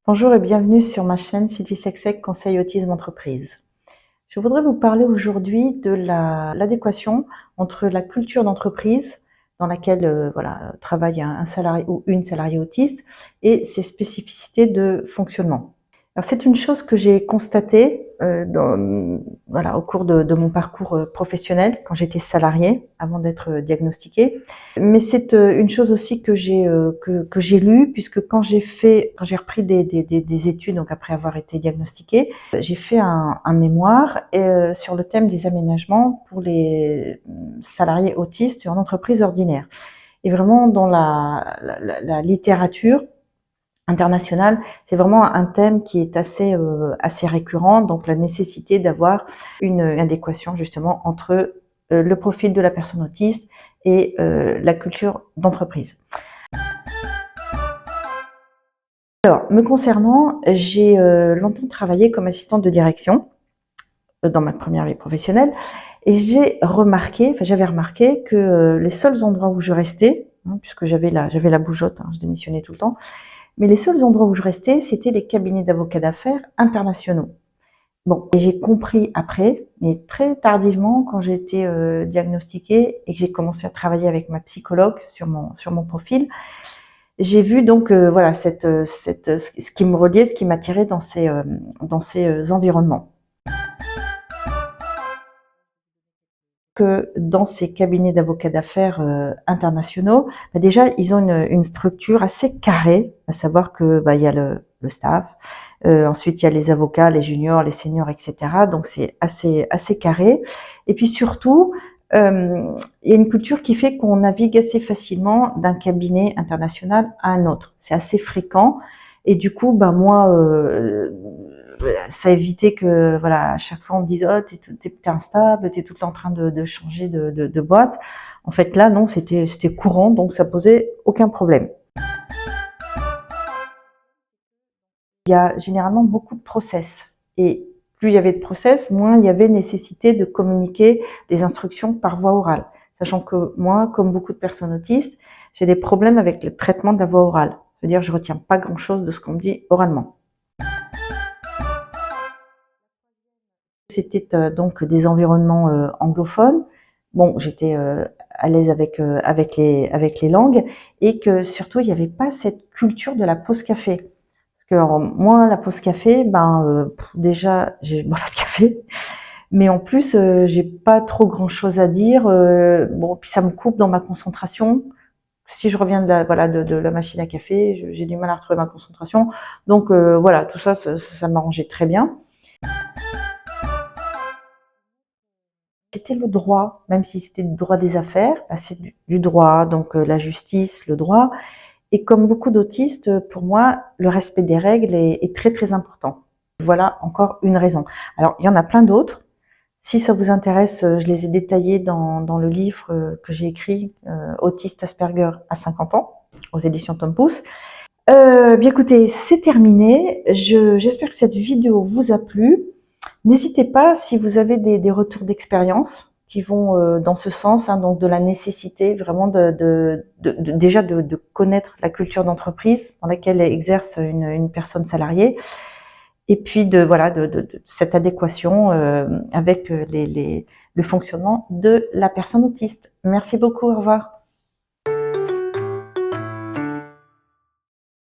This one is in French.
Bonjour et bienvenue sur ma chaîne Sylvie Sexec, Conseil Autisme Entreprise. Je voudrais vous parler aujourd'hui de l'adéquation entre la culture d'entreprise dans laquelle travaille un salarié ou une salariée autiste et ses spécificités de fonctionnement. Alors c'est une chose que j'ai constatée au cours de mon parcours professionnel quand j'étais salariée avant d'être diagnostiquée. Mais c'est une chose aussi que j'ai lue, puisque quand j'ai repris des études, donc après avoir été diagnostiquée, j'ai fait un mémoire sur le thème des aménagements pour les salariés autistes en entreprise ordinaire. Et vraiment dans la littérature internationale, c'est vraiment un thème qui est assez récurrent, donc la nécessité d'avoir une adéquation justement entre le profil de la personne autiste et la culture d'entreprise. Alors, me concernant, j'ai longtemps travaillé comme assistante de direction dans ma première vie professionnelle et j'avais remarqué que les seuls endroits où je restais, puisque j'avais la bougeotte, je démissionnais tout le temps, mais les seuls endroits où je restais, c'était les cabinets d'avocats d'affaires internationaux. Bon, et j'ai compris après, mais très tardivement, quand j'ai été diagnostiquée et que j'ai commencé à travailler avec ma psychologue sur mon profil, j'ai vu donc ce qui me reliait, ce qui m'attirait dans ces environnements. Que dans ces cabinets d'avocats d'affaires internationaux, déjà ils ont une structure assez carrée, à savoir que il y a le staff, ensuite il y a les avocats, les juniors, les seniors, etc. Donc c'est assez carré. Et puis surtout, il y a une culture qui fait qu'on navigue assez facilement d'un cabinet international à un autre. C'est assez fréquent. Et du coup, moi, ça évitait que, à chaque fois on me dise « Oh, t'es instable, t'es tout le temps en train de changer de boîte ». En fait, là, non, c'était courant, donc ça posait aucun problème. Il y a généralement beaucoup de process. Et plus il y avait de process, moins il y avait nécessité de communiquer des instructions par voie orale. Sachant que moi, comme beaucoup de personnes autistes, j'ai des problèmes avec le traitement de la voix orale. C'est-à-dire je retiens pas grand-chose de ce qu'on me dit oralement. C'était donc des environnements anglophones. Bon, j'étais à l'aise avec les langues et que surtout il n'y avait pas cette culture de la pause café. Parce que moi, la pause café, déjà j'ai bois pas de café, mais en plus j'ai pas trop grand-chose à dire. Puis ça me coupe dans ma concentration. Si je reviens de la machine à café, j'ai du mal à retrouver ma concentration. Donc tout ça m'arrangeait très bien. C'était le droit, même si c'était le droit des affaires, c'est du droit, donc la justice, le droit. Et comme beaucoup d'autistes, pour moi, le respect des règles est très très important. Voilà encore une raison. Alors, il y en a plein d'autres. Si ça vous intéresse, je les ai détaillés dans le livre que j'ai écrit, Autiste Asperger à 50 ans, aux éditions Tom Pouce. Bien écoutez, c'est terminé. J'espère que cette vidéo vous a plu. N'hésitez pas, si vous avez des retours d'expérience qui vont dans ce sens, donc de la nécessité vraiment déjà de connaître la culture d'entreprise dans laquelle exerce une personne salariée, et puis de cette adéquation avec le fonctionnement de la personne autiste. Merci beaucoup, au revoir.